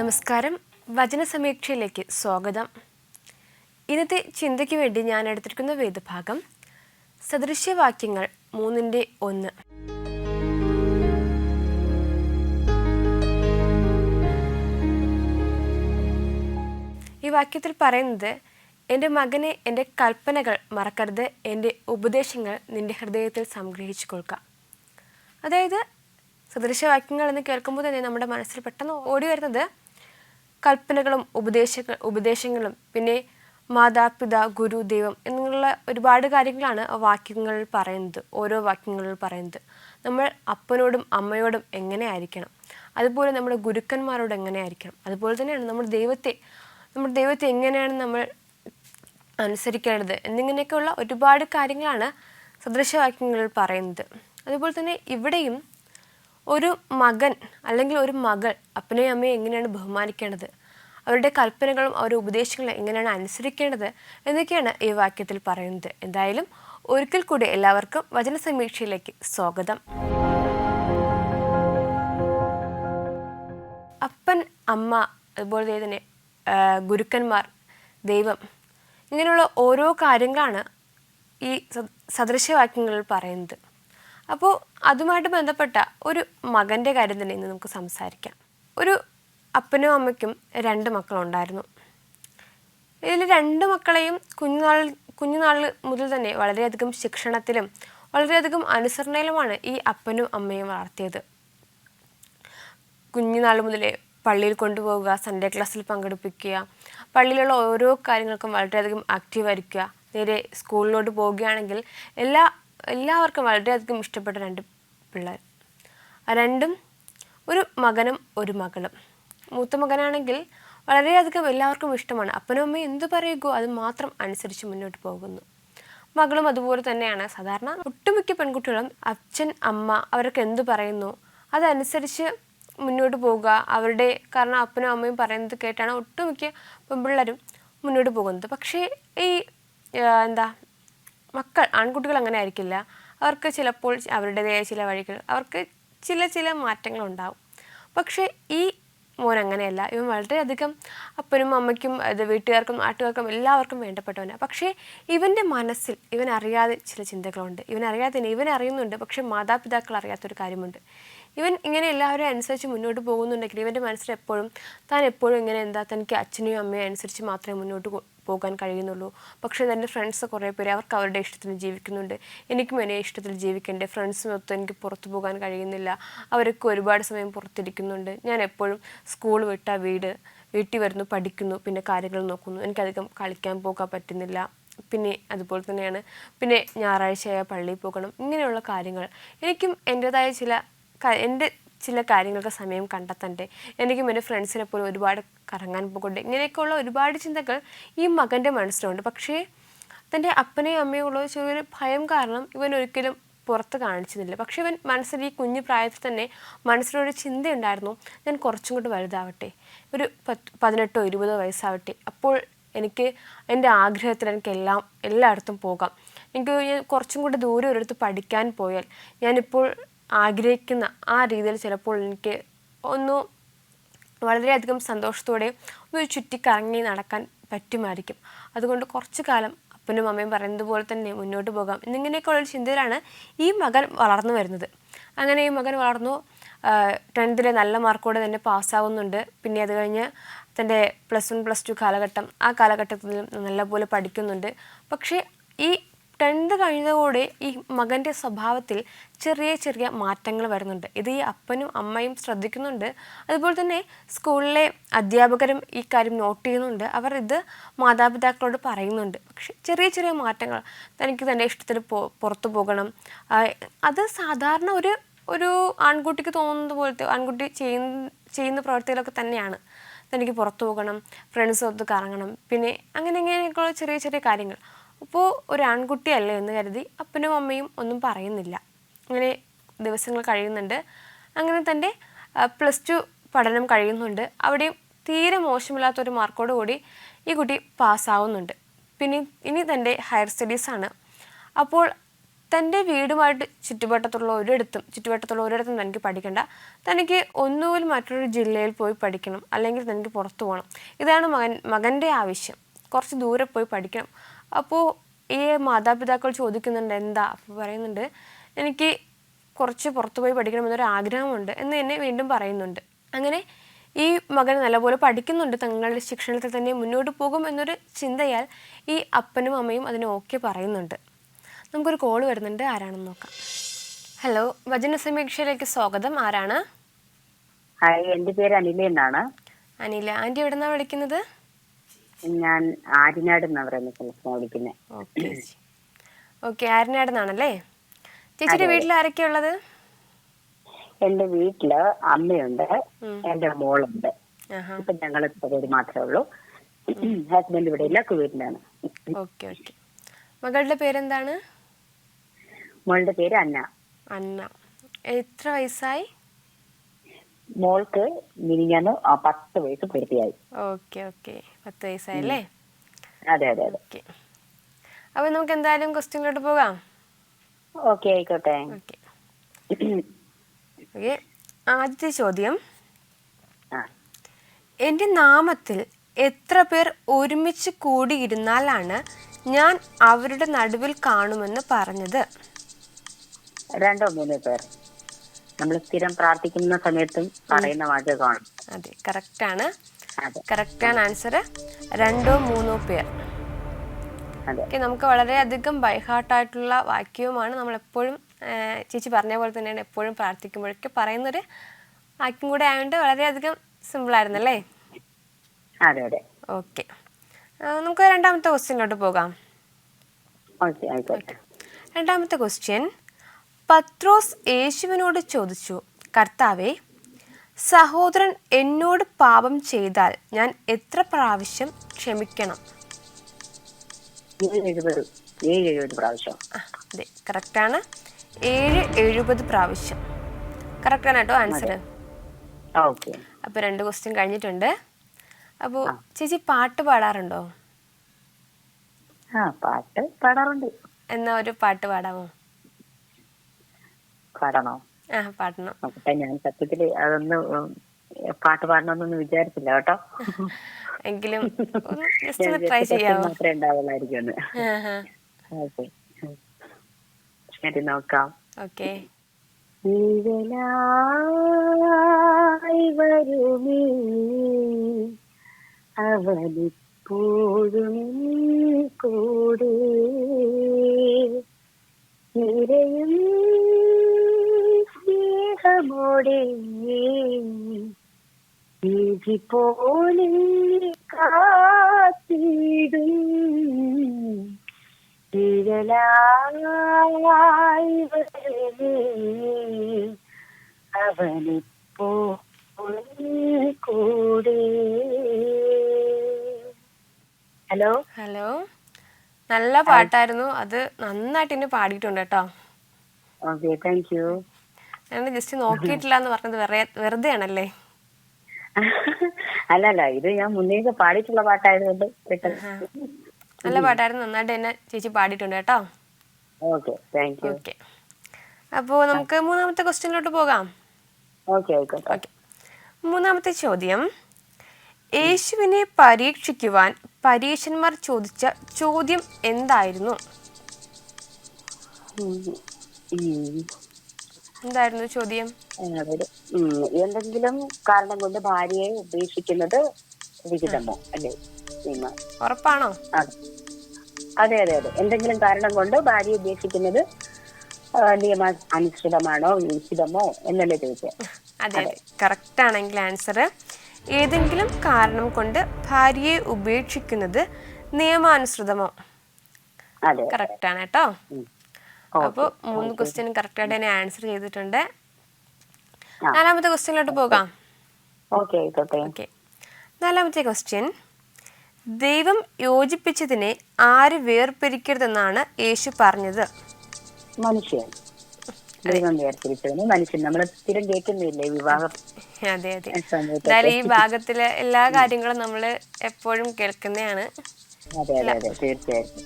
നമസ്കാരം. വചനസമീക്ഷയിലേക്ക് സ്വാഗതം. ഇന്നത്തെ ചിന്തയ്ക്ക് വേണ്ടി ഞാൻ എടുത്തിരിക്കുന്ന വേദഭാഗം സദൃശ്യവാക്യങ്ങൾ 3:1. ഈ വാക്യത്തിൽ പറയുന്നത്, എൻ്റെ മകനെ എൻ്റെ കൽപ്പനകൾ മറക്കരുത്, എൻ്റെ ഉപദേശങ്ങൾ നിൻ്റെ ഹൃദയത്തിൽ സംഗ്രഹിച്ചു കൊള്ളുക. അതായത് സദൃശ്യവാക്യങ്ങൾ എന്ന് കേൾക്കുമ്പോൾ തന്നെ നമ്മുടെ മനസ്സിൽ പെട്ടെന്ന് ഓടി വരുന്നത് കൽപ്പനകളും ഉപദേശങ്ങളും പിന്നെ മാതാപിതാ ഗുരു ദൈവം എന്നുള്ള ഒരുപാട് കാര്യങ്ങളാണ് വാക്യങ്ങളിൽ പറയുന്നത്. ഓരോ വാക്യങ്ങളിൽ പറയുന്നത് നമ്മൾ അപ്പനോടും അമ്മയോടും എങ്ങനെ ആയിരിക്കണം, അതുപോലെ നമ്മുടെ ഗുരുക്കന്മാരോട് എങ്ങനെ ആയിരിക്കണം, അതുപോലെ തന്നെയാണ് നമ്മുടെ ദൈവത്തെ എങ്ങനെയാണ് നമ്മൾ അനുസരിക്കേണ്ടത് എന്നിങ്ങനെയൊക്കെയുള്ള ഒരുപാട് കാര്യങ്ങളാണ് സദൃശവാക്യങ്ങളിൽ പറയുന്നത്. അതുപോലെ തന്നെ ഇവിടെയും ഒരു മകൻ അല്ലെങ്കിൽ ഒരു മകൾ അപ്പനെയും അമ്മയും എങ്ങനെയാണ് ബഹുമാനിക്കേണ്ടത്, അവരുടെ കൽപ്പനകളും അവരുടെ ഉപദേശങ്ങളും എങ്ങനെയാണ് അനുസരിക്കേണ്ടത് എന്നൊക്കെയാണ് ഈ വാക്യത്തിൽ പറയുന്നത്. എന്തായാലും ഒരിക്കൽ കൂടി എല്ലാവർക്കും വചനസമീക്ഷയിലേക്ക് സ്വാഗതം. അപ്പൻ, അമ്മ, അതുപോലെ തന്നെ ഗുരുക്കന്മാർ, ദൈവം, ഇങ്ങനെയുള്ള ഓരോ കാര്യങ്ങളാണ് ഈ സദൃശവാക്യങ്ങളിൽ പറയുന്നത്. അപ്പോൾ അതുമായിട്ട് ബന്ധപ്പെട്ട ഒരു മകൻ്റെ കാര്യം തന്നെ ഇന്ന് നമുക്ക് സംസാരിക്കാം. ഒരു അപ്പനും അമ്മയ്ക്കും 2 മക്കളുണ്ടായിരുന്നു. ഇതിൽ 2 മക്കളെയും കുഞ്ഞുനാൾ മുതൽ തന്നെ വളരെയധികം ശിക്ഷണത്തിലും വളരെയധികം അനുസരണയിലുമാണ് ഈ അപ്പനും അമ്മയും വളർത്തിയത്. കുഞ്ഞുനാൾ മുതലേ പള്ളിയിൽ കൊണ്ടുപോവുക, സൺഡേ ക്ലാസ്സിൽ പങ്കെടുപ്പിക്കുക, പള്ളിയിലുള്ള ഓരോ കാര്യങ്ങൾക്കും വളരെയധികം ആക്റ്റീവായിരിക്കുക. നേരെ സ്കൂളിലോട്ട് പോവുകയാണെങ്കിൽ എല്ലാവർക്കും വളരെയധികം ഇഷ്ടപ്പെട്ട 2 പിള്ളേർ. ആ 2ഉം ഒരു മകനും ഒരു മകളും. മൂത്ത മകനാണെങ്കിൽ വളരെയധികം എല്ലാവർക്കും ഇഷ്ടമാണ്. അപ്പനും അമ്മയും എന്ത് പറയുകയോ അത് മാത്രം അനുസരിച്ച് മുന്നോട്ട് പോകുന്നു. മകളും അതുപോലെ തന്നെയാണ്. സാധാരണ ഒട്ടുമിക്ക പെൺകുട്ടികളും അച്ഛൻ അമ്മ അവർക്ക് എന്ത് പറയുന്നു അതനുസരിച്ച് മുന്നോട്ട് പോവുക. കാരണം അപ്പനും അമ്മയും പറയുന്നത് കേട്ടാണ് ഒട്ടുമിക്ക പെൺപിള്ളേരും മുന്നോട്ട് പോകുന്നത്. പക്ഷേ ഈ ആൺകുട്ടികൾ അങ്ങനെ ആയിരിക്കില്ല. അവർക്ക് ചിലപ്പോൾ അവരുടേതായ ചില വഴികൾ, അവർക്ക് ചില മാറ്റങ്ങളുണ്ടാവും. പക്ഷേ ഈ മോൻ അങ്ങനെയല്ല. ഇവൻ വളരെയധികം അപ്പനും അമ്മയ്ക്കും വീട്ടുകാർക്കും നാട്ടുകാർക്കും എല്ലാവർക്കും വേണ്ടപ്പെട്ടവനാണ്. പക്ഷേ ഇവൻ്റെ മനസ്സിൽ ഇവൻ അറിയാതെ ചില ചിന്തകളുണ്ട്. ഇവൻ അറിയുന്നുണ്ട്, പക്ഷേ മാതാപിതാക്കൾ അറിയാത്തൊരു കാര്യമുണ്ട്. ഇവൻ ഇങ്ങനെ എല്ലാവരെയും അനുസരിച്ച് മുന്നോട്ട് പോകുന്നുണ്ടെങ്കിൽ ഇവൻ്റെ മനസ്സിൽ താൻ എപ്പോഴും ഇങ്ങനെ തനിക്ക് അച്ഛനെയും അമ്മയും അനുസരിച്ച് മാത്രമേ മുന്നോട്ട് പോകാൻ കഴിയുന്നുള്ളൂ. പക്ഷേ എൻ്റെ ഫ്രണ്ട്സ് കുറേ പേര് അവർക്ക് അവരുടെ ഇഷ്ടത്തിൽ ജീവിക്കുന്നുണ്ട്, എനിക്കും എൻ്റെ ഇഷ്ടത്തിൽ ജീവിക്കേണ്ടേ, ഫ്രണ്ട്സിനൊത്ത് എനിക്ക് പുറത്തു പോകാൻ കഴിയുന്നില്ല, അവരൊക്കെ ഒരുപാട് സമയം പുറത്തിരിക്കുന്നുണ്ട്, ഞാൻ എപ്പോഴും സ്കൂൾ വിട്ടാൽ വീട്ടിൽ വരുന്നു, പഠിക്കുന്നു, പിന്നെ കാര്യങ്ങൾ നോക്കുന്നു, എനിക്കധികം കളിക്കാൻ പോകാൻ പറ്റുന്നില്ല, പിന്നെ അതുപോലെ തന്നെയാണ് പിന്നെ ഞായറാഴ്ചയായ പള്ളിയിൽ പോകണം, ഇങ്ങനെയുള്ള കാര്യങ്ങൾ എനിക്കും എൻ്റേതായ എൻ്റെ ചില കാര്യങ്ങൾക്ക് സമയം കണ്ടെത്തണ്ടേ, എനിക്കും എൻ്റെ ഫ്രണ്ട്സിനെ പോലും ഒരുപാട് കറങ്ങാൻ പോകണ്ടേ, ഇങ്ങനെയൊക്കെയുള്ള ഒരുപാട് ചിന്തകൾ ഈ മകൻ്റെ മനസ്സിലുണ്ട്. പക്ഷേ തൻ്റെ അപ്പനെയും അമ്മയും ഉള്ള ചെറിയൊരു ഭയം കാരണം ഇവൻ ഒരിക്കലും പുറത്ത് കാണിച്ചിരുന്നില്ല. പക്ഷേ ഇവൻ മനസ്സിൽ ഈ കുഞ്ഞു പ്രായത്തിൽ തന്നെ മനസ്സിലൊരു ചിന്തയുണ്ടായിരുന്നു, ഞാൻ കുറച്ചും കൂടി വലുതാവട്ടെ, ഒരു 18 or 20 വയസ്സാവട്ടെ, അപ്പോൾ എനിക്ക് എൻ്റെ ആഗ്രഹത്തിൽ എനിക്ക് എല്ലായിടത്തും പോകാം, എനിക്ക് കുറച്ചും കൂടി ദൂരെ ഒരിടത്ത് പഠിക്കാൻ പോയാൽ ഞാനിപ്പോൾ ആഗ്രഹിക്കുന്ന ആ രീതിയിൽ ചിലപ്പോൾ എനിക്ക് വളരെയധികം സന്തോഷത്തോടെ ഒന്ന് ചുറ്റിക്കറങ്ങി നടക്കാൻ പറ്റുമായിരിക്കും. അതുകൊണ്ട് കുറച്ചു കാലം അപ്പനും അമ്മയും പറയുന്നത് പോലെ തന്നെ മുന്നോട്ട് പോകാം എന്നിങ്ങനെയൊക്കെയുള്ളൊരു ചിന്തയിലാണ് ഈ മകൻ വളർന്നു വരുന്നത്. അങ്ങനെ ഈ മകൻ വളർന്നു 10th നല്ല മാർക്കോടെ തന്നെ പാസ്സാവുന്നുണ്ട്. പിന്നെ അത് കഴിഞ്ഞ് തൻ്റെ +1 +2 കാലഘട്ടം, ആ കാലഘട്ടത്തിൽ നല്ലപോലെ പഠിക്കുന്നുണ്ട്. പക്ഷേ ഈ 10th കഴിഞ്ഞതോടെ ഈ മകൻ്റെ സ്വഭാവത്തിൽ ചെറിയ മാറ്റങ്ങൾ വരുന്നുണ്ട്. ഇത് ഈ അപ്പനും അമ്മയും ശ്രദ്ധിക്കുന്നുണ്ട്. അതുപോലെ തന്നെ സ്കൂളിലെ അധ്യാപകരും ഈ കാര്യം നോട്ട് ചെയ്യുന്നുണ്ട്. അവർ ഇത് മാതാപിതാക്കളോട് പറയുന്നുണ്ട്. പക്ഷെ ചെറിയ മാറ്റങ്ങൾ, തനിക്ക് തൻ്റെ ഇഷ്ടത്തിൽ പുറത്തു പോകണം, അത് സാധാരണ ഒരു ആൺകുട്ടിക്ക് തോന്നുന്നത് പോലത്തെ, ആൺകുട്ടി ചെയ്യുന്ന പ്രവൃത്തികളൊക്കെ തന്നെയാണ്. തനിക്ക് പുറത്തു പോകണം, ഫ്രണ്ട്സൊത്ത് കറങ്ങണം, പിന്നെ അങ്ങനെയൊക്കെയുള്ള ചെറിയ കാര്യങ്ങൾ. അപ്പോൾ ഒരു ആൺകുട്ടിയല്ലേ എന്ന് കരുതി അപ്പനും അമ്മയും ഒന്നും പറയുന്നില്ല. അങ്ങനെ ദിവസങ്ങൾ കഴിയുന്നുണ്ട്. അങ്ങനെ തൻ്റെ +2 പഠനം കഴിയുന്നുണ്ട്. അവിടെയും തീരെ മോശമില്ലാത്തൊരു മാർക്കോട് കൂടി ഈ കുട്ടി പാസ്സാവുന്നുണ്ട്. പിന്നെ ഇനി തൻ്റെ ഹയർ സ്റ്റഡീസാണ്. അപ്പോൾ തൻ്റെ വീടുമായിട്ട് ചുറ്റുവട്ടത്തുള്ള ഒരിടത്തും തനിക്ക് പഠിക്കണ്ട, തനിക്ക് ഒന്നുകിൽ മറ്റൊരു ജില്ലയിൽ പോയി പഠിക്കണം, അല്ലെങ്കിൽ തനിക്ക് പുറത്തു പോകണം. ഇതാണ് മകൻ്റെ ആവശ്യം, കുറച്ച് ദൂരെ പോയി പഠിക്കണം. അപ്പോൾ ഈ മാതാപിതാക്കൾ ചോദിക്കുന്നുണ്ട് എന്താ, അപ്പോൾ പറയുന്നുണ്ട് എനിക്ക് കുറച്ച് പുറത്തു പോയി പഠിക്കണമെന്നൊരു ആഗ്രഹമുണ്ട് എന്ന് തന്നെ വീണ്ടും പറയുന്നുണ്ട്. അങ്ങനെ ഈ മകൻ നല്ലപോലെ പഠിക്കുന്നുണ്ട്, തങ്ങളുടെ ശിക്ഷണത്തിൽ തന്നെ മുന്നോട്ട് പോകും എന്നൊരു ചിന്തയാൽ ഈ അപ്പനും അമ്മയും അതിന് ഓക്കെ പറയുന്നുണ്ട്. നമുക്കൊരു കോൾ വരുന്നുണ്ട്, ആരാണെന്ന് നോക്കാം. ഹലോ, വചന സമീക്ഷയിലേക്ക് സ്വാഗതം. ആരാണ്? ഹായ്, എന്റെ പേര് അനില എന്നാണ്. അനില ആൻറ്റി എവിടെ നിന്നാണ് വിളിക്കുന്നത്? ഞാൻ ആര്യനാട് എന്നാ വിളിക്കുന്നത്. ഓക്കെ, ആര്യനാട് നിന്നാണല്ലേ. ചേച്ചിയുടെ വീട്ടിൽ ആരൊക്കെയാ ഉള്ളത്? എന്റെ വീട്ടില് അമ്മയുണ്ട്, എന്റെ മോളുണ്ട്. ഇപ്പൊ ഞങ്ങൾ പേര് മാത്രമേ ഉള്ളൂ. ഹസ്ബൻഡ് ഇവിടെ ഇല്ല, കുവൈറ്റിലാണ്. Okay okay. മകളുടെ പേരെന്താണ്? മോളുടെ പേര് അന്ന. അന്ന. എത്ര വയസ്സായി? മോൾക്ക് മിനിഞ്ഞാന്ന് 10 വയസ്സ് പൂർത്തിയായി. Okay okay, 10 വയസ്സായല്ലേ? അതെ അതെ അതെ. ഓക്കെ, അപ്പൊ നമുക്ക് എന്തായാലും ക്വസ്റ്റ്യനിലോട്ട് പോകാം. ഓക്കെ, ആയിക്കോട്ടെ. ഓക്കെ, ആദ്യത്തെ ചോദ്യം, എൻ്റെ നാമത്തിൽ എത്ര പേർ ഒരുമിച്ച് കൂടിയിരുന്നാലാണ് ഞാൻ അവരുടെ നടുവിൽ കാണുമെന്ന് പറഞ്ഞത്? 2 or 3 പേർ. നമ്മൾ സ്ഥിരം പ്രാർത്ഥിക്കുന്ന സമയത്തും പറയുന്ന വാചകമാണ്. അതെ, കറക്റ്റാണ്. കറക്റ്റാണ് ആൻസർ. 2 or 3 പേർ. ഓക്കെ, നമുക്ക് വളരെയധികം ബൈഹാർട്ടായിട്ടുള്ള വാക്യവുമാണ്. നമ്മളെപ്പോഴും ചേച്ചി പറഞ്ഞ പോലെ തന്നെയാണ് എപ്പോഴും പ്രാർത്ഥിക്കുമ്പോഴൊക്കെ പറയുന്നൊരു വാക്യം കൂടെ ആയതുകൊണ്ട് വളരെയധികം സിമ്പിളായിരുന്നല്ലേ? അതെ അതെ. ഓക്കെ, നമുക്ക് രണ്ടാമത്തെ ക്വസ്റ്റ്യനിലോട്ട് പോകാം. രണ്ടാമത്തെ ക്വസ്റ്റ്യൻ, പത്രോസ് യേശുവിനോട് ചോദിച്ചു, കർത്താവേ, സഹോദരൻ എന്നോട് പാപം ചെയ്താൽ ഞാൻ എത്ര പ്രാവശ്യം ക്ഷമിക്കണം? 70 പ്രാവശ്യം. അതെ, കറക്റ്റാണ്. 70 പ്രാവശ്യം. കറക്റ്റാണ് കേട്ടോ ആൻസർ. അപ്പൊ 2 ക്വസ്റ്റ്യൻ കഴിഞ്ഞിട്ടുണ്ട്. അപ്പോ ചേച്ചി പാട്ട് പാടാറുണ്ടോ? പാട്ട് പാടാറുണ്ട്. എന്നാ ഒരു പാട്ട് പാടാമോ? പാടണോ? പാടണം. ഞാൻ സത്യത്തില് അതൊന്ന് പാട്ട് പാടണമെന്നൊന്നും വിചാരിച്ചില്ല കേട്ടോ. എങ്കിലും ട്രൈ ചെയ്യാമോ? മാത്രമേ ഉണ്ടാവുള്ളായിരിക്കും. ശരി, നോക്കാം. ഓക്കെ. വരുമേ അവനിപ്പോഴും കൂടെ നിറയും സ്നേഹമോടെ നീതി പോലെ കാത്തിടും നിഴലായി വരുമേ അവനിപ്പോഴും കൂടെ. ഹലോ ഹലോ, നല്ല പാട്ടായിരുന്നു. അത് നന്നായിട്ട് ഇനി പാടിയിട്ടുണ്ട് കേട്ടോ. Okay, thank you. ഞാൻ ജസ്റ്റ് നോക്കിയിട്ടില്ല എന്ന് പറഞ്ഞത് വെറുതെ ആണല്ലേ? അല്ലല്ല, ഇത് ഞാൻ മുന്നേ പാടിയിട്ടുള്ള പാട്ടായതുകൊണ്ട് നല്ല പാട്ടായിരുന്നു, നന്നായിട്ട് തന്നെ ചേച്ചി പാടിയിട്ടുണ്ട് കേട്ടോ. Okay, thank you. ഓക്കെ, അപ്പോൾ നമുക്ക് മൂന്നാമത്തെ ക്വസ്റ്റ്യനിലോട്ട് പോകാം. ഓക്കെ. മൂന്നാമത്തെ ചോദ്യം, യേശുവിനെ പരീക്ഷിക്കുവാൻ പരീശന്മാർ ചോദിച്ച ചോദ്യം എന്തായിരുന്നു? എന്തായിരുന്നു ചോദ്യം? എന്തെങ്കിലും കാരണം കൊണ്ട് ഭാര്യയെ ഉപേക്ഷിക്കുന്നത് വിഹിതമോ അല്ലേ? ഉറപ്പാണോ? അതെ. എന്തെങ്കിലും കാരണം കൊണ്ട് ഭാര്യയെ ഉപേക്ഷിക്കുന്നത് നിയമ അനുസൃതമാണോ, വിഹിതമോ എന്നല്ലേ ചോദിച്ചത്? അതെ, കറക്റ്റ് ആണെങ്കിൽ ആൻസർ ഏതെങ്കിലും കാരണം കൊണ്ട് ഭാര്യയെ ഉപേക്ഷിക്കുന്നത് നിയമാനുസൃതമോ? കറക്റ്റ് ആണ് കേട്ടോ. അപ്പോൾ 3 ക്വസ്റ്റ്യൻ കറക്റ്റായിട്ട് തന്നെ ആൻസർ ചെയ്തിട്ടുണ്ട്. 4ാമത്തെ ക്വസ്റ്റ്യനിലോട്ട് പോകാം. ഓക്കെ. 4ാമത്തെ ക്വസ്റ്റ്യൻ, ദൈവം യോജിപ്പിച്ചതിനെ ആര് വേർപിരിക്കരുതെന്നാണ് യേശു പറഞ്ഞത്? മനുഷ്യൻ. മനുഷ്യൻ. നമ്മൾ സ്ഥിരം കേൾക്കുന്നില്ലേ വിവാഹം? അതെ. എന്തായാലും ഈ ഭാഗത്തിലെ എല്ലാ കാര്യങ്ങളും നമ്മൾ എപ്പോഴും കേൾക്കുന്നതാണ്. തീർച്ചയായിട്ടും.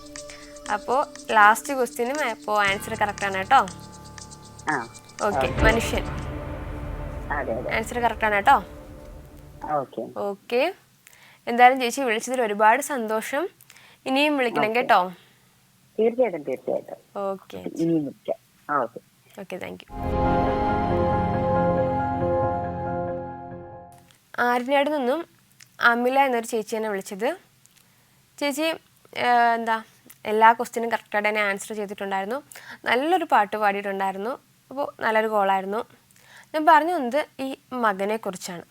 അപ്പോൾ ലാസ്റ്റ് ക്വസ്റ്റ്യനും അപ്പോൾ ആൻസർ കറക്റ്റാണ് കേട്ടോ. ആ ഓക്കെ, മനുഷ്യൻ. അതെ അതെ ആൻസർ കറക്റ്റാണ് കേട്ടോ. ഓക്കെ ഓക്കെ, എന്തായാലും ചേച്ചി വിളിച്ചതിൽ ഒരുപാട് സന്തോഷം. ഇനിയും വിളിക്കണം കേട്ടോ. തീർച്ചയായിട്ടും തീർച്ചയായിട്ടും. ഓക്കെ ഇനിയും വിളിക്കാം. Okay okay, thank you. Aryanad നിന്നും അമില എന്നൊരു ചേച്ചിയാണ് വിളിച്ചത്. ചേച്ചി എന്താ എല്ലാ ക്വസ്റ്റ്യനും കറക്റ്റായിട്ട് തന്നെ ആൻസർ ചെയ്തിട്ടുണ്ടായിരുന്നു. നല്ലൊരു പാട്ട് പാടിയിട്ടുണ്ടായിരുന്നു. അപ്പോൾ നല്ലൊരു കോളായിരുന്നു. ഞാൻ പറഞ്ഞു വന്നത് ഈ മകനെക്കുറിച്ചാണ്.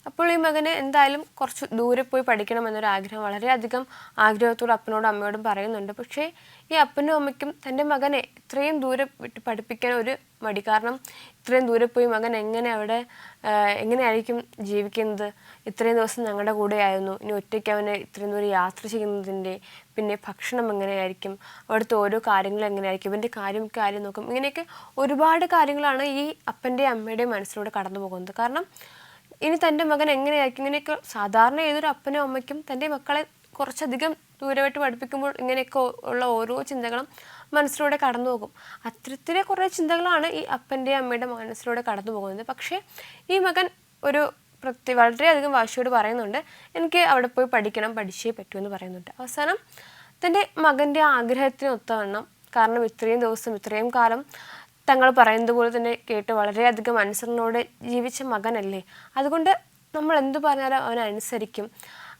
അപ്പോൾ ഈ മകന് എന്തായാലും കുറച്ച് ദൂരെ പോയി പഠിക്കണമെന്നൊരു ആഗ്രഹം വളരെയധികം ആഗ്രഹത്തോട് അപ്പനോടും അമ്മയോടും പറയുന്നുണ്ട്. പക്ഷേ ഈ അപ്പനും അമ്മയ്ക്കും തൻ്റെ മകനെ ഇത്രയും ദൂരെ വിട്ട് പഠിപ്പിക്കാൻ ഒരു മടി. കാരണം ഇത്രയും ദൂരെ പോയി മകൻ എങ്ങനെയായിരിക്കും ജീവിക്കുന്നത്? ഇത്രയും ദിവസം ഞങ്ങളുടെ കൂടെയായിരുന്നു, ഇനി ഒറ്റയ്ക്ക് അവനെ ഇത്രയും ദൂരം യാത്ര ചെയ്യുന്നതിൻ്റെ, പിന്നെ ഭക്ഷണം എങ്ങനെയായിരിക്കും, അവിടുത്തെ ഓരോ കാര്യങ്ങളും എങ്ങനെയായിരിക്കും, ഇവൻ്റെ കാര്യം നോക്കും. ഇങ്ങനെയൊക്കെ ഒരുപാട് കാര്യങ്ങളാണ് ഈ അപ്പൻ്റെയും അമ്മയുടെയും മനസ്സിലൂടെ കടന്നു പോകുന്നത്. കാരണം ഇനി തൻ്റെ മകൻ എങ്ങനെയായിരിക്കും, ഇങ്ങനെയൊക്കെ സാധാരണ ഏതൊരു അപ്പനും അമ്മയ്ക്കും തൻ്റെ മക്കളെ കുറച്ചധികം ദൂരമായിട്ട് പഠിപ്പിക്കുമ്പോൾ ഇങ്ങനെയൊക്കെ ഉള്ള ഓരോ ചിന്തകളും മനസ്സിലൂടെ കടന്നു പോകും. അത്തരത്തിലെ കുറേ ചിന്തകളാണ് ഈ അപ്പൻ്റെയും അമ്മയുടെ മനസ്സിലൂടെ കടന്നു പോകുന്നത്. പക്ഷേ ഈ മകൻ ഒരു വളരെയധികം വാശിയോട് പറയുന്നുണ്ട്, എനിക്ക് അവിടെ പോയി പഠിക്കണം, പഠിച്ചേ പറ്റൂ എന്ന് പറയുന്നുണ്ട്. അവസാനം തൻ്റെ മകൻ്റെ ആഗ്രഹത്തിന് ഒത്തവണ്ണം, കാരണം ഇത്രയും ദിവസം ഇത്രയും കാലം തങ്ങൾ പറയുന്നത് പോലെ തന്നെ കേട്ട് വളരെയധികം അനുസരണയോടെ ജീവിച്ച മകനല്ലേ, അതുകൊണ്ട് നമ്മൾ എന്തു പറഞ്ഞാലും അവൻ അനുസരിക്കും.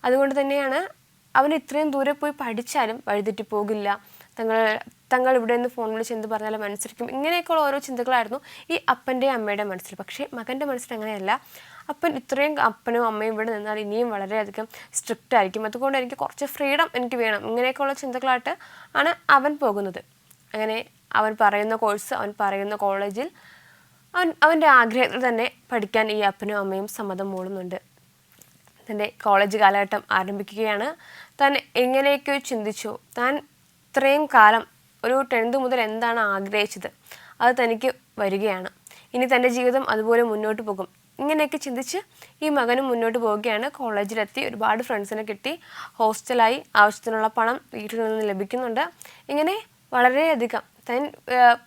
അതുകൊണ്ട് തന്നെയാണ് അവൻ ഇത്രയും ദൂരെ പോയി പഠിച്ചാലും വഴിതെറ്റി പോകില്ല, തങ്ങൾ ഇവിടെ നിന്ന് ഫോൺ വിളിച്ച് എന്ത് പറഞ്ഞാലും അനുസരിക്കും. ഇങ്ങനെയൊക്കെയുള്ള ഓരോ ചിന്തകളായിരുന്നു ഈ അപ്പൻ്റെയും അമ്മയുടെ മനസ്സിൽ. പക്ഷേ മകൻ്റെ മനസ്സിൽ അങ്ങനെയല്ല. അപ്പനും അമ്മയും ഇവിടെ നിന്നാൽ ഇനിയും വളരെയധികം സ്ട്രിക്റ്റ് ആയിരിക്കും, അതുകൊണ്ട് എനിക്ക് കുറച്ച് ഫ്രീഡം എനിക്ക് വേണം, ഇങ്ങനെയൊക്കെയുള്ള ചിന്തകളായിട്ട് ആണ് അവൻ പോകുന്നത്. അങ്ങനെ അവൻ പറയുന്ന കോഴ്സ്, അവൻ പറയുന്ന കോളേജിൽ അവൻ്റെ ആഗ്രഹത്തിൽ തന്നെ പഠിക്കാൻ ഈ അപ്പനും അമ്മയും സമ്മതം മൂളുന്നുണ്ട്. തൻ്റെ കോളേജ് കാലഘട്ടം ആരംഭിക്കുകയാണ്. താൻ എങ്ങനെയൊക്കെയോ ചിന്തിച്ചു, താൻ ഇത്രയും കാലം ഒരു 10th മുതൽ എന്താണ് ആഗ്രഹിച്ചത് അത് തനിക്ക് വരികയാണ്. ഇനി തൻ്റെ ജീവിതം അതുപോലെ മുന്നോട്ട് പോകും. ഇങ്ങനെയൊക്കെ ചിന്തിച്ച് ഈ മകനും മുന്നോട്ട് പോവുകയാണ്. കോളേജിലെത്തി ഒരുപാട് ഫ്രണ്ട്സിനെ കിട്ടി, ഹോസ്റ്റലായി, ആവശ്യത്തിനുള്ള പണം വീട്ടിൽ നിന്ന് ലഭിക്കുന്നുണ്ട്. ഇങ്ങനെ വളരെയധികം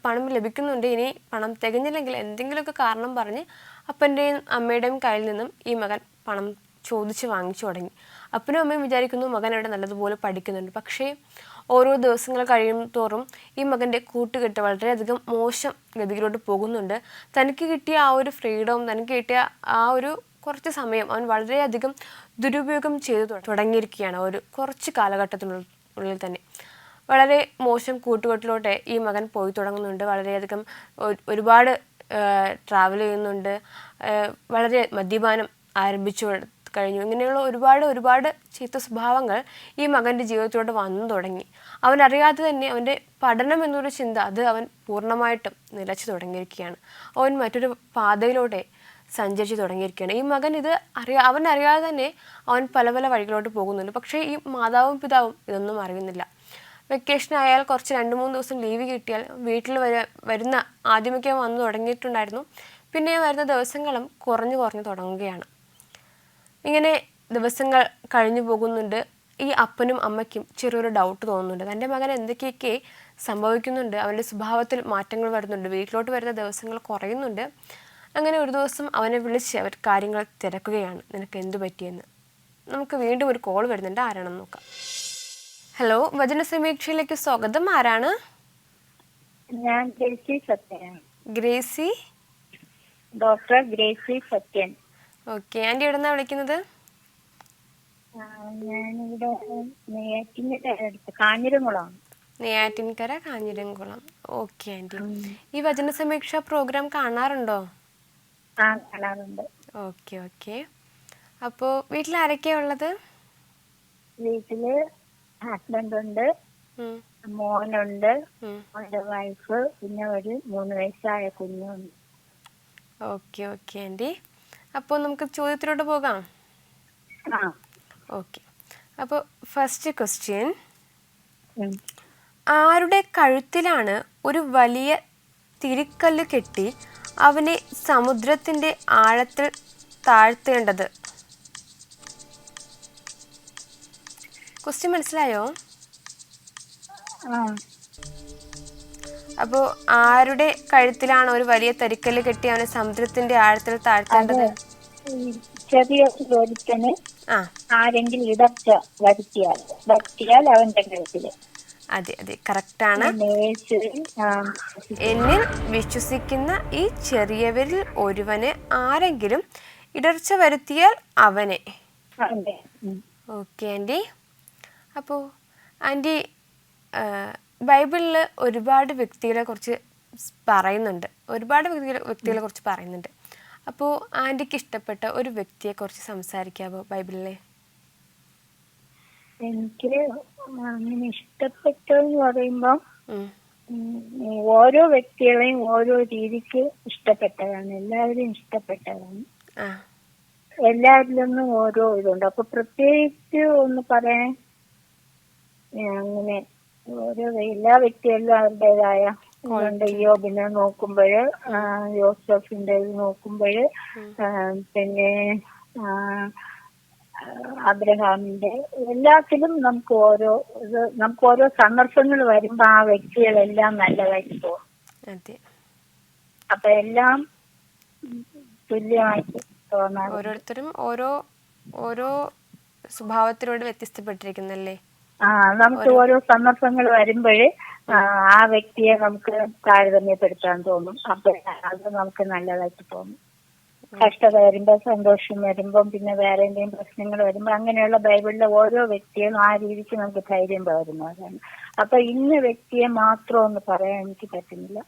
പണം ലഭിക്കുന്നുണ്ട്. ഇനി പണം തികഞ്ഞില്ലെങ്കിൽ എന്തെങ്കിലുമൊക്കെ കാരണം പറഞ്ഞ് അപ്പൻ്റെയും അമ്മയുടെയും കയ്യിൽ നിന്നും ഈ മകൻ പണം ചോദിച്ച് വാങ്ങിച്ചു തുടങ്ങി. അപ്പനും അമ്മയും വിചാരിക്കുന്നു മകൻ അവിടെ നല്ലതുപോലെ പഠിക്കുന്നുണ്ട്. പക്ഷേ ഓരോ ദിവസങ്ങൾ കഴിയും തോറും ഈ മകൻ്റെ കൂട്ടുകെട്ട് വളരെയധികം മോശം ഗതിയിലോട്ട് പോകുന്നുണ്ട്. തനിക്ക് കിട്ടിയ ആ ഒരു ഫ്രീഡവും തനിക്ക് കിട്ടിയ ആ ഒരു കുറച്ച് സമയം അവൻ വളരെയധികം ദുരുപയോഗം ചെയ്തു തുടങ്ങിയിരിക്കുകയാണ്. ഒരു കുറച്ച് കാലഘട്ടത്തിനുള്ളിൽ തന്നെ വളരെ മോശം കൂട്ടുകെട്ടിലോട്ട് ഈ മകൻ പോയി തുടങ്ങുന്നുണ്ട്. വളരെയധികം ഒരുപാട് ട്രാവൽ ചെയ്യുന്നുണ്ട്, വളരെ മദ്യപാനം ആരംഭിച്ചു കഴിഞ്ഞു. ഇങ്ങനെയുള്ള ഒരുപാട് ചീത്ത സ്വഭാവങ്ങൾ ഈ മകൻ്റെ ജീവിതത്തിലോട്ട് വന്നു തുടങ്ങി. അവനറിയാതെ തന്നെ അവൻ്റെ പഠനം എന്നൊരു ചിന്ത അത് അവൻ പൂർണ്ണമായിട്ടും നിലച്ചു തുടങ്ങിയിരിക്കുകയാണ്. അവൻ മറ്റൊരു പാതയിലൂടെ സഞ്ചരിച്ച് തുടങ്ങിയിരിക്കുകയാണ്. ഈ മകൻ അവനറിയാതെ തന്നെ അവൻ പല വഴികളിലോട്ട് പോകുന്നുണ്ട്. പക്ഷേ ഈ മാതാവും പിതാവും ഇതൊന്നും അറിയുന്നില്ല. വെക്കേഷൻ ആയാൽ കുറച്ച് 2-3 ദിവസം ലീവ് കിട്ടിയാൽ വീട്ടിൽ വരുന്ന ആദ്യമൊക്കെ വന്നു തുടങ്ങിയിട്ടുണ്ടായിരുന്നു. പിന്നെ വരുന്ന ദിവസങ്ങളും കുറഞ്ഞു തുടങ്ങുകയാണ്. ഇങ്ങനെ ദിവസങ്ങൾ കഴിഞ്ഞു പോകുന്നുണ്ട്. ഈ അപ്പനും അമ്മയ്ക്കും ചെറിയൊരു ഡൗട്ട് തോന്നുന്നുണ്ട്, തൻ്റെ മകൻ എന്തൊക്കെയൊക്കെ സംഭവിക്കുന്നുണ്ട്, അവൻ്റെ സ്വഭാവത്തിൽ മാറ്റങ്ങൾ വരുന്നുണ്ട്, വീട്ടിലോട്ട് വരുന്ന ദിവസങ്ങൾ കുറയുന്നുണ്ട്. അങ്ങനെ ഒരു ദിവസം അവനെ വിളിച്ച് അവർ കാര്യങ്ങൾ തിരക്കുകയാണ്, നിനക്ക് എന്തു പറ്റിയെന്ന്. നമുക്ക് വീണ്ടും ഒരു കോൾ വരുന്നുണ്ട്, ആരാണെന്ന് നോക്കാം. ഹലോ, വചന സമീക്ഷയിലേക്ക് സ്വാഗതം. ആരാണ്? ഞാൻ Gracy Sathyan. Gracy? Doctor Gracy Sathyan. Okay, aunty എവിടെ നിന്നാണ് വിളിക്കുന്നത്? ഞാനിവിടെ കാഞ്ഞിരംകുളം. നെയ്യാറ്റിൻകര കാഞ്ഞിരംകുളം. ഓക്കെ ആൻറ്റി, ഈ വചന സമീക്ഷ പ്രോഗ്രാം കാണാറുണ്ടോ? കാണാറുണ്ട്. ഓക്കെ. അപ്പോൾ വീട്ടിൽ ആരൊക്കെയാ ഉള്ളത്? വീട്ടില് ഹസ്ബൻഡ് ഉണ്ട്, മോനുണ്ട്, അവന്റെ വൈഫ്, പിന്നെ ഒരു 3 വയസ്സായ കുഞ്ഞുണ്ട്. ഓക്കെ ആൻറ്റി, അപ്പോൾ നമുക്ക് ചോദ്യത്തിലോട്ട് പോകാം. ഓക്കെ, അപ്പോൾ ഫസ്റ്റ് ക്വസ്റ്റ്യൻ, ആരുടെ കഴുത്തിലാണ് ഒരു വലിയ തിരിക്കല്ല് കെട്ടി അവനെ സമുദ്രത്തിൻ്റെ ആഴത്തിൽ താഴ്ത്തേണ്ടത്? ക്വസ്റ്റ്യൻ മനസ്സിലായോ? ആ അപ്പോൾ ആരുടെ കഴുത്തിലാണ് ഒരു വലിയ തരിക്കല്ല് കെട്ടി അവനെ സമുദ്രത്തിന്റെ ആഴത്തിൽ അത് താഴ്ത്തേണ്ടത്? ഈ ചെറിയ ഒരുത്തന് ആ ആരെങ്കിലും ഇടർച്ച വരുത്തിയാൽ അവന്റെ കഴുത്തില്. അതെ അതെ, കറക്റ്റാണ്. ആ എന്നിൽ വിശ്വസിക്കുന്ന ഈ ചെറിയവരിൽ ഒരുവന് ആരെങ്കിലും ഇടർച്ച വരുത്തിയാൽ അവനെ. അതെ. Okay aunty. അപ്പോൾ ആൻറ്റി, ബൈബിളിൽ ഒരുപാട് വ്യക്തികളെ കുറിച്ച് പറയുന്നുണ്ട്. അപ്പോൾ ആൻറ്റിക്ക് ഇഷ്ടപ്പെട്ട ഒരു വ്യക്തിയെക്കുറിച്ച് സംസാരിക്കാമോ ബൈബിളിലെ? എനിക്ക് അങ്ങനെ ഇഷ്ടപ്പെട്ടെന്ന് പറയുമ്പോ ഓരോ വ്യക്തികളെയും ഓരോ രീതിക്ക് ഇഷ്ടപ്പെട്ടതാണ്. എല്ലാവരും ഇഷ്ടപ്പെട്ടതാണ്. എല്ലാവരിലൊന്നും ഓരോ ഇതുണ്ട്. അപ്പൊ പ്രത്യേകിച്ച് ഒന്ന് പറയാൻ അങ്ങനെ എല്ലാ വ്യക്തികളിലും അവരുടേതായ ഇതുണ്ട്. യോബിനെ നോക്കുമ്പോഴ്, യോസഫിന്റെ ഇത് നോക്കുമ്പോഴ്, പിന്നെ അബ്രഹാമിന്റെ, എല്ലാത്തിലും നമുക്ക് ഓരോ സന്ദർഭങ്ങൾ വരുമ്പോ ആ വ്യക്തികളെല്ലാം നല്ലതായിട്ട് തോന്നും. അപ്പൊ എല്ലാം തുല്യമായിട്ട് തോന്നാറുണ്ട്. ഓരോരുത്തരും ഓരോ സ്വഭാവത്തിലൂടെ വ്യത്യസ്തപ്പെട്ടിരിക്കുന്നല്ലേ? നമുക്ക് ഓരോ സന്ദർഭങ്ങൾ വരുമ്പോഴേ ആ വ്യക്തിയെ നമുക്ക് താരതമ്യപ്പെടുത്താൻ തോന്നും. അപ്പൊ അത് നമുക്ക് നല്ലതായിട്ട് തോന്നും. കഷ്ടത വരുമ്പോ, സന്തോഷം വരുമ്പം, പിന്നെ വേറെ എന്തെങ്കിലും പ്രശ്നങ്ങൾ വരുമ്പോ, അങ്ങനെയുള്ള ബൈബിളിലെ ഓരോ വ്യക്തിയും ആ രീതിക്ക് നമുക്ക് ധൈര്യം പകരുന്നതാണ്. അപ്പൊ ഇന്ന വ്യക്തിയെ മാത്രം ഒന്ന് പറയാൻ എനിക്ക് പറ്റുന്നില്ല.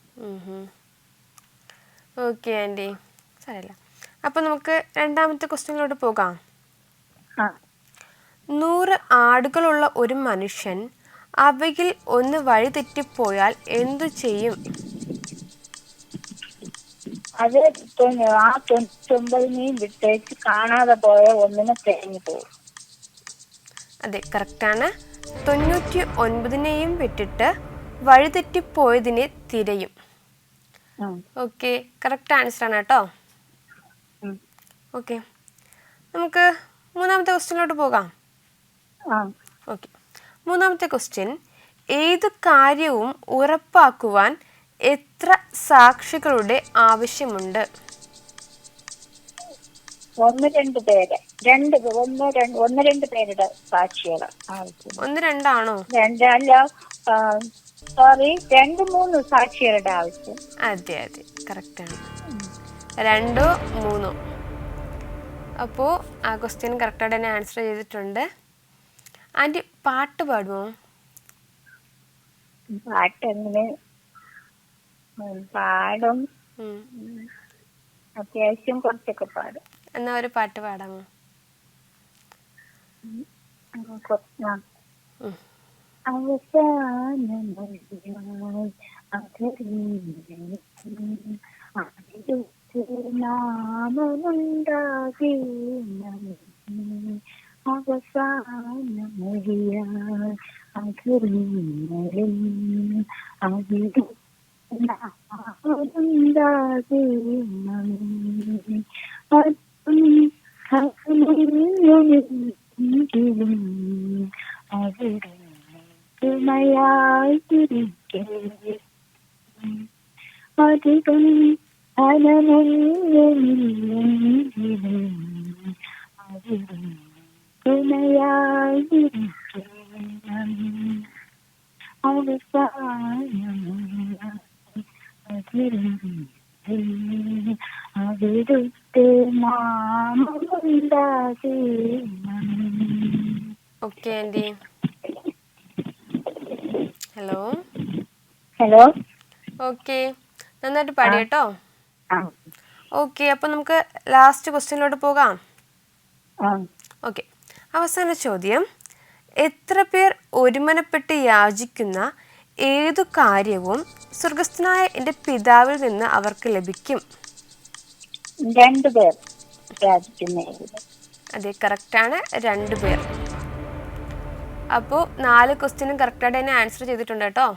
ഓക്കെ ആൻറ്റി, സാരമില്ല. അപ്പൊ നമുക്ക് രണ്ടാമത്തെ ക്വസ്റ്റ്യനിലോട്ട് പോകാം. 100 ആടുകളുള്ള ഒരു മനുഷ്യൻ അവയിൽ ഒന്ന് വഴിതെറ്റിപ്പോയാൽ എന്തു ചെയ്യും? അത് ആ 99 വിട്ടേച്ച് കാണാതെ പോയ ഒന്നിനെ തേഞ്ഞു പോകും. അതെ, കറക്റ്റാണ്. 99 വിട്ടിട്ട് വഴിതെറ്റിപ്പോയതിനെ തിരയും. ഓക്കെ, കറക്റ്റ് ആൻസർ ആണ് കേട്ടോ. ഓക്കെ, നമുക്ക് മൂന്നാമത്തെ ക്വസ്റ്റ്യനിലോട്ട് പോകാം. ഓക്കെ, മൂന്നാമത്തെ ക്വസ്റ്റ്യൻ: ഏത് കാര്യവും ഉറപ്പാക്കുവാൻ എത്ര സാക്ഷികളുടെ ആവശ്യമുണ്ട്? 1-2 പേര്, 1-2 പേരുടെ സാക്ഷികൾ ആവശ്യം. 1-2 ആണോ? 2-3 സാക്ഷികളുടെ ആവശ്യം. അതെ അതെ, കറക്റ്റാണ്. 2-3. അപ്പോൾ ആ ക്വസ്റ്റ്യൻ കറക്റ്റായിട്ട് തന്നെ ആൻസർ ചെയ്തിട്ടുണ്ട്. ആൻറ്റി, പാട്ട് പാടുമോ? പാട്ടെങ്ങനെ പാടും, അത്യാവശ്യം കുറച്ചൊക്കെ പാടും. എന്നാ ഒരു പാട്ട് പാടാമോ? Okay aunty. ഹലോ. ഓക്കെ, നന്നായിട്ട് പാടി കേട്ടോ. ഓക്കെ, അപ്പൊ നമുക്ക് ലാസ്റ്റ് ക്വസ്റ്റ്യനിലോട്ട് പോകാം. ഓക്കെ, അവസാന ചോദ്യം: എത്ര പേർ ഒരുമനപ്പെട്ട് യാചിക്കുന്ന ഏതു കാര്യവും സ്വർഗസ്ഥനായ എൻ്റെ പിതാവിൽ നിന്ന് അവർക്ക് ലഭിക്കും? 2 പേർ. അതെ, കറക്റ്റാണ്, 2 പേർ. അപ്പോൾ 4 ക്വസ്റ്റ്യനും കറക്റ്റായിട്ട് തന്നെ ആൻസർ ചെയ്തിട്ടുണ്ട് കേട്ടോ.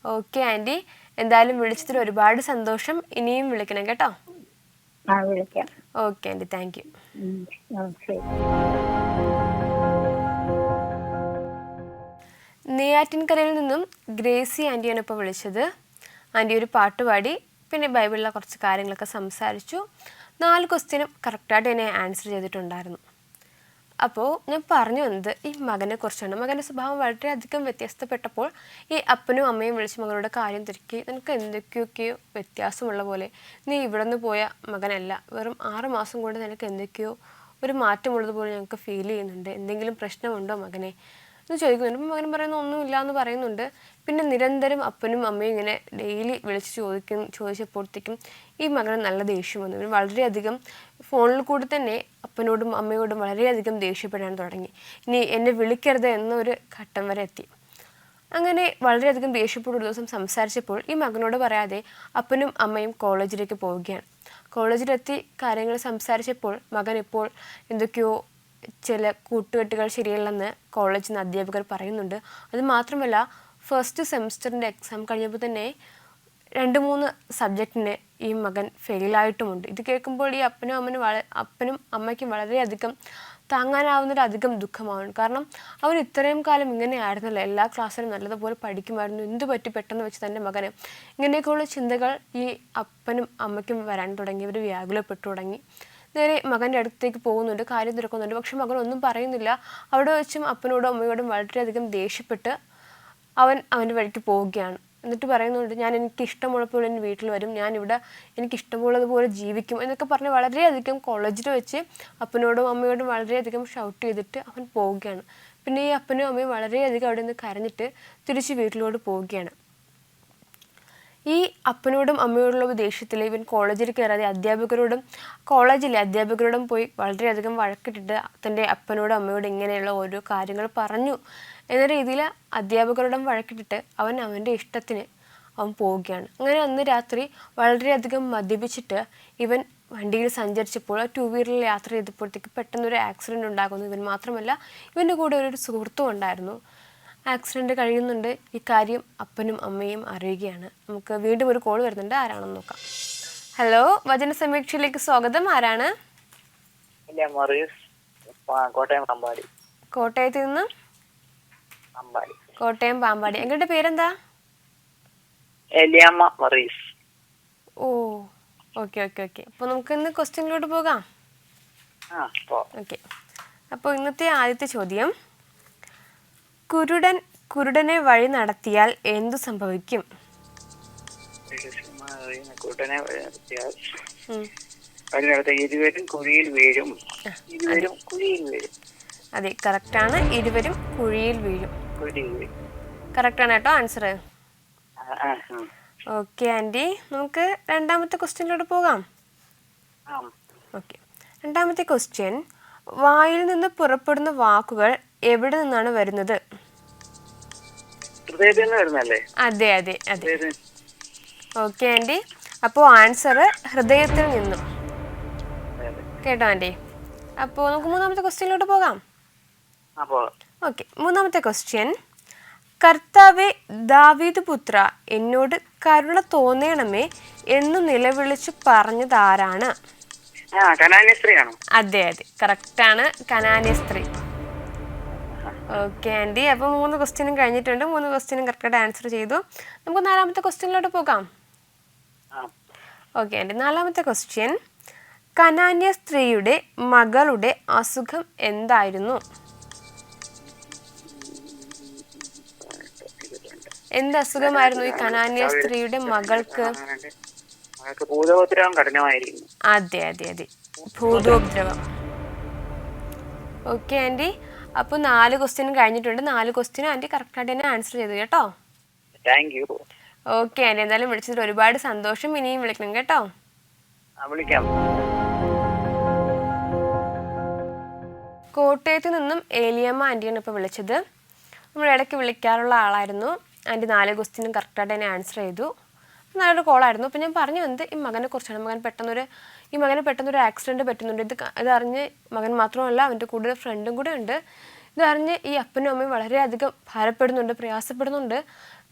ഓക്കെ ആൻറ്റി, എന്തായാലും വിളിച്ചതിൽ ഒരുപാട് സന്തോഷം. ഇനിയും വിളിക്കണം കേട്ടോ. Okay aunty, thank you. നെയ്യാറ്റിൻകരയിൽ നിന്നും ഗ്രേസി ആൻറ്റിയാണ് ഇപ്പോൾ വിളിച്ചത്. ആൻറ്റി ഒരു പാട്ട് പാടി, പിന്നെ ബൈബിളിലെ കുറച്ച് കാര്യങ്ങളൊക്കെ സംസാരിച്ചു. 4 ക്വസ്റ്റ്യനും കറക്റ്റായിട്ട് തന്നെ ആൻസർ ചെയ്തിട്ടുണ്ടായിരുന്നു. അപ്പോൾ ഞാൻ പറഞ്ഞു വന്നത് ഈ മകനെ കുറിച്ചാണ്. മകൻ്റെ സ്വഭാവം വളരെയധികം വ്യത്യസ്തപ്പെട്ടപ്പോൾ ഈ അപ്പനും അമ്മയും വിളിച്ച് മകളുടെ കാര്യം തിരക്കി, നിനക്ക് എന്തൊക്കെയൊക്കെയോ വ്യത്യാസമുള്ള പോലെ, നീ ഇവിടെ നിന്ന് പോയ മകനല്ല, വെറും 6 മാസം കൊണ്ട് നിനക്ക് എന്തൊക്കെയോ ഒരു മാറ്റമുള്ളതുപോലെ ഞങ്ങൾക്ക് ഫീൽ ചെയ്യുന്നുണ്ട്, എന്തെങ്കിലും പ്രശ്നമുണ്ടോ മകനെ എന്ന് ചോദിക്കുന്നുണ്ട്. അപ്പം മകൻ പറയുന്ന ഒന്നുമില്ല എന്ന് പറയുന്നുണ്ട്. പിന്നെ നിരന്തരം അപ്പനും അമ്മയും ഇങ്ങനെ ഡെയിലി വിളിച്ച് ചോദിച്ചപ്പോഴത്തേക്കും ഈ മകന് നല്ല ദേഷ്യം വന്നു. ഇവൻ വളരെയധികം ഫോണിൽ കൂടി തന്നെ അപ്പനോടും അമ്മയോടും വളരെയധികം ദേഷ്യപ്പെടാൻ തുടങ്ങി. ഇനി എന്നെ വിളിക്കരുത് എന്നൊരു ഘട്ടം വരെ എത്തി. അങ്ങനെ വളരെയധികം ദേഷ്യപ്പെട്ട ഒരു ദിവസം സംസാരിച്ചപ്പോൾ ഈ മകനോട് പറയാതെ അപ്പനും അമ്മയും കോളേജിലേക്ക് പോവുകയാണ്. കോളേജിലെത്തി കാര്യങ്ങൾ സംസാരിച്ചപ്പോൾ മകൻ ഇപ്പോൾ എന്തൊക്കെയോ ചില കൂട്ടുകെട്ടുകൾ ശരിയല്ലെന്ന് കോളേജിൽ നിന്ന് അധ്യാപകർ പറയുന്നുണ്ട്. അത് മാത്രമല്ല, ഫസ്റ്റ് സെമിസ്റ്ററിൻ്റെ എക്സാം കഴിഞ്ഞപ്പോൾ തന്നെ 2-3 സബ്ജക്റ്റിന് ഈ മകൻ ഫെയിലായിട്ടുമുണ്ട്. ഇത് കേൾക്കുമ്പോൾ ഈ അപ്പനും അമ്മയ്ക്കും വളരെയധികം താങ്ങാനാവുന്നതിലധികം ദുഃഖമാവുന്നു. കാരണം അവൻ ഇത്രയും കാലം ഇങ്ങനെ ആയിരുന്നല്ലോ, എല്ലാ ക്ലാസ്സിലും നല്ലതുപോലെ പഠിക്കുമായിരുന്നു, എന്തു പറ്റി പെട്ടെന്ന് വെച്ച് തൻ്റെ മകന് ഇങ്ങനെയൊക്കെയുള്ള ചിന്തകൾ ഈ അപ്പനും അമ്മയ്ക്കും വരാൻ തുടങ്ങി. ഇവർ വ്യാകുലപ്പെട്ടു തുടങ്ങി. നേരെ മകൻ്റെ അടുത്തേക്ക് പോകുന്നുണ്ട്, കാര്യം തിരക്കുന്നുണ്ട്. പക്ഷെ മകൻ ഒന്നും പറയുന്നില്ല. അവിടെ വെച്ചും അപ്പനോടും അമ്മയോടും വളരെയധികം ദേഷ്യപ്പെട്ട് അവൻ്റെ വഴിക്ക് പോവുകയാണ്. എന്നിട്ട് പറയുന്നുണ്ട്, ഞാൻ എനിക്കിഷ്ടമുള്ളപ്പോൾ എൻ്റെ വീട്ടിൽ വരും, ഞാനിവിടെ എനിക്കിഷ്ടമുള്ളതുപോലെ ജീവിക്കും എന്നൊക്കെ പറഞ്ഞ് വളരെയധികം കോളേജിൽ വെച്ച് അപ്പനോടും അമ്മയോടും വളരെയധികം ഷൗട്ട് ചെയ്തിട്ട് അവൻ പോവുകയാണ്. പിന്നെ ഈ അപ്പനും അമ്മയും വളരെയധികം അവിടെ നിന്ന് കരഞ്ഞിട്ട് തിരിച്ച് വീട്ടിലോട്ട് പോവുകയാണ്. ഈ അപ്പനോടും അമ്മയോടുള്ള ദേഷ്യത്തിൽ ഇവൻ കോളേജിൽ കയറാതെ അധ്യാപകരോടും പോയി വളരെയധികം വഴക്കിട്ടിട്ട് തൻ്റെ അപ്പനോടും അമ്മയോടും ഇങ്ങനെയുള്ള ഓരോ കാര്യങ്ങൾ പറഞ്ഞു എന്ന രീതിയിൽ അധ്യാപകരോടും വഴക്കിട്ടിട്ട് അവൻ്റെ ഇഷ്ടത്തിന് അവൻ പോവുകയാണ്. അങ്ങനെ അന്ന് രാത്രി വളരെയധികം മദ്യപിച്ചിട്ട് ഇവൻ വണ്ടിയിൽ സഞ്ചരിച്ചപ്പോൾ 2 വീലറിൽ യാത്ര ചെയ്തപ്പോഴത്തേക്ക് പെട്ടെന്നൊരു ആക്സിഡൻറ്റ് ഉണ്ടാകുന്നു. ഇവൻ മാത്രമല്ല, ഇവൻ്റെ കൂടെ ഒരു സുഹൃത്തും ഉണ്ടായിരുന്നു. ആക്സിഡൻറ്റ് കഴിയുന്നുണ്ട്. ഈ കാര്യം അപ്പനും അമ്മയും അറിയുകയാണ്. നമുക്ക് വീണ്ടും ഒരു കോൾ വരുന്നുണ്ട്, ആരാണെന്ന് നോക്കാം. ഹലോ, വചന സമീക്ഷയിലേക്ക് സ്വാഗതം. ആരാണ്? കോട്ടയത്ത് നിന്ന്? കോട്ടയം പാമ്പാടി. എങ്ങളുടെ പേരെന്താ? ഓ, ഓക്കെ. അപ്പോൾ നമുക്ക് ഇന്ന് ക്വസ്റ്റ്യനിലോട്ട് പോകാം. ഓക്കെ. അപ്പോൾ ഇന്നത്തെ ആദ്യത്തെ ചോദ്യം, കുരുടനെ വഴി നടത്തിയാൽ എന്തു സംഭവിക്കും? അതെ, കറക്റ്റാണ്. ഇരുവരും കുഴിയിൽ വീഴും. കറക്റ്റാണ് കേട്ടോ ആൻസർ. ഓക്കെ ആൻറ്റി, നമുക്ക് രണ്ടാമത്തെ ക്വസ്റ്റ്യനിലോട്ട് പോകാം. ഓക്കെ. രണ്ടാമത്തെ ക്വസ്റ്റ്യൻ, വായിൽ നിന്ന് പുറപ്പെടുന്ന വാക്കുകൾ എവിടെ നിന്നാണ് വരുന്നത്? അതെ. ഓക്കെ ആൻറ്റി, അപ്പോൾ ആൻസർ ഹൃദയത്തിൽ നിന്നും. കേട്ടോ ആൻറ്റി? അപ്പോൾ നമുക്ക് മൂന്നാമത്തെ ക്വസ്റ്റ്യനിലോട്ട് പോകാം. ഓക്കെ. മൂന്നാമത്തെ ക്വസ്റ്റ്യൻ, കർത്താവേ ദാവീദ് പുത്ര എന്നോട് കരുണ തോന്നണമേ എന്ന് നിലവിളിച്ച് പറഞ്ഞത് ആരാണ്? അതെ, കറക്റ്റാണ്. കനാന്യ സ്ത്രീ. ഓക്കെ ആൻറ്റി, അപ്പോൾ 3 ക്വസ്റ്റ്യനും കഴിഞ്ഞിട്ടുണ്ട്. 3 ക്വസ്റ്റ്യനും കറക്റ്റായിട്ട് ആൻസർ ചെയ്തു. നമുക്ക് 4ാമത്തെ ക്വസ്റ്റ്യനിലോട്ട് പോകാം. ഓക്കെ ആൻറ്റി, 4ാമത്തെ ക്വസ്റ്റ്യൻ, കനാന്യ സ്ത്രീയുടെ മകളുടെ അസുഖം എന്തായിരുന്നു? എന്ത് അസുഖമായിരുന്നു ഈ കനാന്യ സ്ത്രീയുടെ മകൾക്ക്? അതെ, ഭൂതോപദ്രവം. ഓക്കെ ആൻറ്റി, അപ്പോൾ 4 ക്വസ്റ്റ്യനും കഴിഞ്ഞിട്ടുണ്ട്. 4 ക്വസ്റ്റ്യനും ആൻറ്റി കറക്റ്റായിട്ട് തന്നെ ആൻസർ ചെയ്തു കേട്ടോ. ഓക്കെ ആൻറ്റി, എന്തായാലും വിളിച്ചതിൽ ഒരുപാട് സന്തോഷം. ഇനിയും വിളിക്കണം കേട്ടോ. കോട്ടയത്ത് നിന്നും ഏലിയമ്മ ആൻറ്റിയാണ് ഇപ്പോൾ വിളിച്ചത്. നമ്മൾ ഇടയ്ക്ക് വിളിക്കാറുള്ള ആളായിരുന്നു. ആൻറ്റി 4 ക്വസ്റ്റ്യനും കറക്റ്റായിട്ട് തന്നെ ആൻസർ ചെയ്തു. നല്ലൊരു കോളായിരുന്നു. അപ്പോൾ ഞാൻ പറഞ്ഞു വന്നത് ഈ മകനെ കുറിച്ചാണ്. മകന് പെട്ടെന്നൊരു ആക്സിഡൻറ്റ് പറ്റുന്നുണ്ട്. ഇതറിഞ്ഞ് മകൻ മാത്രമല്ല, അവൻ്റെ കൂടെ ഫ്രണ്ടും കൂടെ ഉണ്ട്. ഇതറിഞ്ഞ് ഈ അപ്പനും അമ്മയും വളരെയധികം ഭാരപ്പെടുന്നുണ്ട്, പ്രയാസപ്പെടുന്നുണ്ട്.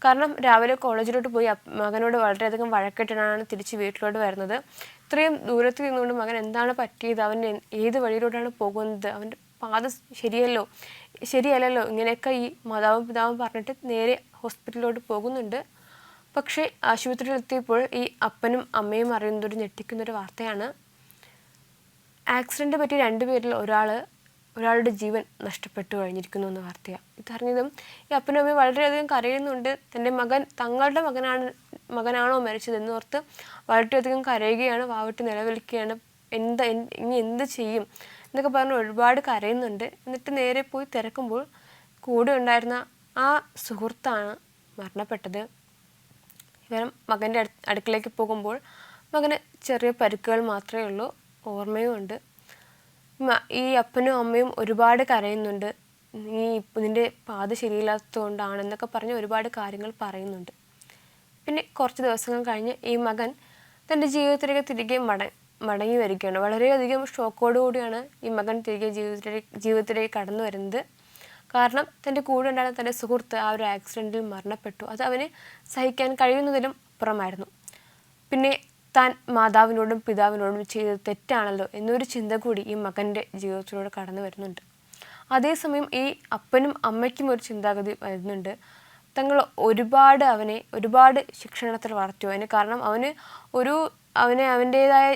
കാരണം രാവിലെ കോളേജിലോട്ട് പോയി മകനോട് വളരെയധികം വഴക്കിട്ടാണ് തിരിച്ച് വീട്ടിലോട്ട് വരുന്നത്. ഇത്രയും ദൂരത്ത് നിന്നുകൊണ്ട് മകൻ എന്താണ് പറ്റിയത്, അവൻ ഏത് വഴിയിലോട്ടാണ് പോകുന്നത്, അവൻ്റെ പാത ശരിയല്ലല്ലോ ഇങ്ങനെയൊക്കെ ഈ മാതാവും പിതാവും പറഞ്ഞിട്ട് നേരെ ഹോസ്പിറ്റലിലോട്ട് പോകുന്നുണ്ട്. പക്ഷേ ആശുപത്രിയിലെത്തിയപ്പോൾ ഈ അപ്പനും അമ്മയും അറിയുന്നതൊരു ഞെട്ടിക്കുന്നൊരു വാർത്തയാണ്. ആക്സിഡൻറ്റ് പറ്റി 2 പേരിൽ ഒരാളുടെ ജീവൻ നഷ്ടപ്പെട്ടു കഴിഞ്ഞിരിക്കുന്നു എന്ന വാർത്തയാണ്. ഇതറിഞ്ഞതും ഈ അപ്പനും അമ്മയും വളരെയധികം കരയുന്നുണ്ട്. തങ്ങളുടെ മകനാണോ മരിച്ചതെന്ന് ഓർത്ത് വളരെയധികം കരയുകയാണ്, വാവിട്ട് നിലവിളിക്കുകയാണ്. ഇനി എന്ത് ചെയ്യും എന്നൊക്കെ പറഞ്ഞ് ഒരുപാട് കരയുന്നുണ്ട്. എന്നിട്ട് നേരെ പോയി തിരക്കുമ്പോൾ കൂടെ ഉണ്ടായിരുന്ന ആ സുഹൃത്താണ് മരണപ്പെട്ടത്. ഇവർ മകൻ്റെ അടുക്കിലേക്ക് പോകുമ്പോൾ മകന് ചെറിയ പരിക്കുകൾ മാത്രമേ ഉള്ളൂ, ഓർമ്മയും ഉണ്ട്. ഈ അപ്പനും അമ്മയും ഒരുപാട് കരയുന്നുണ്ട്. ഇതിൻ്റെ പാത ശരിയില്ലാത്തതുകൊണ്ടാണെന്നൊക്കെ പറഞ്ഞ് ഒരുപാട് കാര്യങ്ങൾ പറയുന്നുണ്ട്. പിന്നെ കുറച്ച് ദിവസങ്ങൾ കഴിഞ്ഞ് ഈ മകൻ തൻ്റെ ജീവിതത്തിലേക്ക് തിരികെ മടങ്ങി വരികയാണ്. വളരെയധികം ഷോക്കോടുകൂടിയാണ് ഈ മകൻ തിരികെ ജീവിതത്തിലേക്ക് കടന്നു വരുന്നത്. കാരണം തൻ്റെ കൂടെ ഉണ്ടായിരുന്ന തൻ്റെ സുഹൃത്ത് ആ ഒരു ആക്സിഡൻറ്റിൽ മരണപ്പെട്ടു. അത് അവന് സഹിക്കാൻ കഴിയുന്നതിലും അപ്പുറമായിരുന്നു. പിന്നെ താൻ മാതാവിനോടും പിതാവിനോടും ചെയ്തത് തെറ്റാണല്ലോ എന്നൊരു ചിന്ത കൂടി ഈ മകൻ്റെ ജീവിതത്തിലൂടെ കടന്നു വരുന്നുണ്ട്. അതേസമയം ഈ അപ്പനും അമ്മയ്ക്കും ഒരു ചിന്താഗതി വരുന്നുണ്ട്. തങ്ങൾ ഒരുപാട് ശിക്ഷണത്തിൽ വളർത്തിയോ. കാരണം അവൻ്റേതായ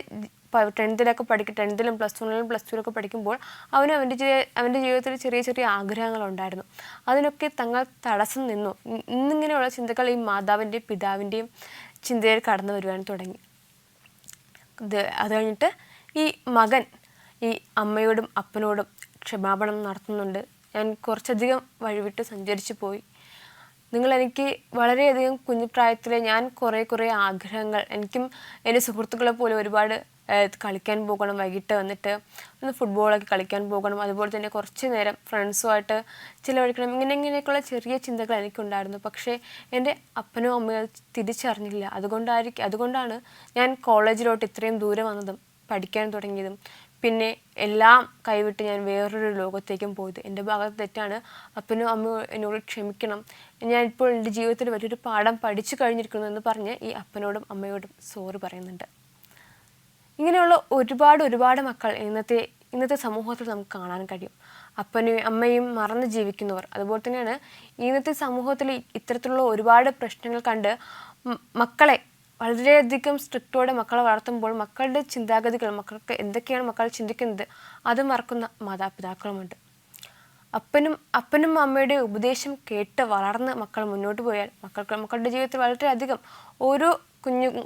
10ലും +1ലും +2ലൊക്കെ പഠിക്കുമ്പോൾ അവൻ്റെ ജീവിതത്തിൽ ചെറിയ ചെറിയ ആഗ്രഹങ്ങളുണ്ടായിരുന്നു. അതിനൊക്കെ തങ്ങൾ തടസ്സം നിന്നു. ഇന്നിങ്ങനെയുള്ള ചിന്തകൾ ഈ മാതാവിൻ്റെയും പിതാവിൻ്റെയും ചിന്തയിൽ കടന്നു വരുവാൻ തുടങ്ങി. അത് കഴിഞ്ഞിട്ട് ഈ മകൻ ഈ അമ്മയോടും അപ്പനോടും ക്ഷമാപണം നടത്തുന്നുണ്ട്. ഞാൻ കുറച്ചധികം വഴിവിട്ട് സഞ്ചരിച്ചു പോയി. എനിക്ക് വളരെയധികം കുഞ്ഞുപ്രായത്തിലെ ഞാൻ കുറേ ആഗ്രഹങ്ങൾ, എനിക്കും എൻ്റെ സുഹൃത്തുക്കളെ പോലെ ഒരുപാട് കളിക്കാൻ പോകണം, വൈകിട്ട് വന്നിട്ട് ഒന്ന് ഫുട്ബോളൊക്കെ കളിക്കാൻ പോകണം, അതുപോലെ തന്നെ കുറച്ച് നേരം ഫ്രണ്ട്സുമായിട്ട് ചിലവഴിക്കണം, ഇങ്ങനെയൊക്കെയുള്ള ചെറിയ ചിന്തകൾ എനിക്കുണ്ടായിരുന്നു. പക്ഷേ എൻ്റെ അപ്പനും അമ്മയും തിരിച്ചറിഞ്ഞില്ല. അതുകൊണ്ടാണ് ഞാൻ കോളേജിലോട്ട് ഇത്രയും ദൂരം വന്നതും പഠിക്കാൻ തുടങ്ങിയതും പിന്നെ എല്ലാം കൈവിട്ട് ഞാൻ വേറൊരു ലോകത്തേക്കും പോയത്. എൻ്റെ ഭാഗത്ത് തെറ്റാണ്. അപ്പനും അമ്മയും എന്നോട് ക്ഷമിക്കണം. ഞാനിപ്പോൾ എൻ്റെ ജീവിതത്തിൽ വലിയൊരു പാഠം പഠിച്ചു കഴിഞ്ഞിരിക്കുന്നു എന്ന് പറഞ്ഞ് ഈ അപ്പനോടും അമ്മയോടും സോറി പറയുന്നുണ്ട്. ഇങ്ങനെയുള്ള ഒരുപാട് മക്കൾ ഇന്നത്തെ സമൂഹത്തിൽ നമുക്ക് കാണാൻ കഴിയും. അപ്പനെയും അമ്മയും മറന്ന് ജീവിക്കുന്നവർ. അതുപോലെ തന്നെയാണ് ഇന്നത്തെ സമൂഹത്തിൽ ഇത്തരത്തിലുള്ള ഒരുപാട് പ്രശ്നങ്ങൾ കണ്ട് മക്കളെ വളരെയധികം സ്ട്രിക്റ്റോടെ മക്കളെ വളർത്തുമ്പോൾ മക്കളുടെ ചിന്താഗതികൾ, മക്കൾക്ക് എന്തൊക്കെയാണ് മക്കൾ ചിന്തിക്കുന്നത് അത് മറക്കുന്ന മാതാപിതാക്കളുമുണ്ട്. അപ്പനും അമ്മയുടെ ഉപദേശം കേട്ട് വളർന്ന് മക്കൾ മുന്നോട്ട് പോയാൽ മക്കളുടെ ജീവിതത്തിൽ വളരെയധികം ഓരോ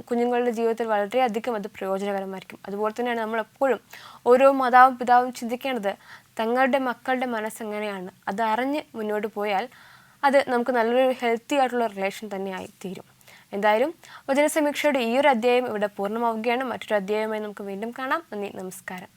കുഞ്ഞുങ്ങളുടെ ജീവിതത്തിൽ വളരെയധികം അത് പ്രയോജനകരമായിരിക്കും. അതുപോലെ തന്നെയാണ് നമ്മളെപ്പോഴും ഓരോ മാതാവും പിതാവും ചിന്തിക്കേണ്ടത് തങ്ങളുടെ മക്കളുടെ മനസ്സെങ്ങനെയാണ്. അത് അറിഞ്ഞ് മുന്നോട്ട് പോയാൽ അത് നമുക്ക് നല്ലൊരു ഹെൽത്തി ആയിട്ടുള്ള റിലേഷൻ തന്നെയായി തീരും. എന്തായാലും വചനസമീക്ഷയുടെ ഈ ഒരു അധ്യായം ഇവിടെ പൂർണ്ണമാവുകയാണ്. മറ്റൊരു അധ്യായവുമായി നമുക്ക് വീണ്ടും കാണാം. നന്ദി, നമസ്കാരം.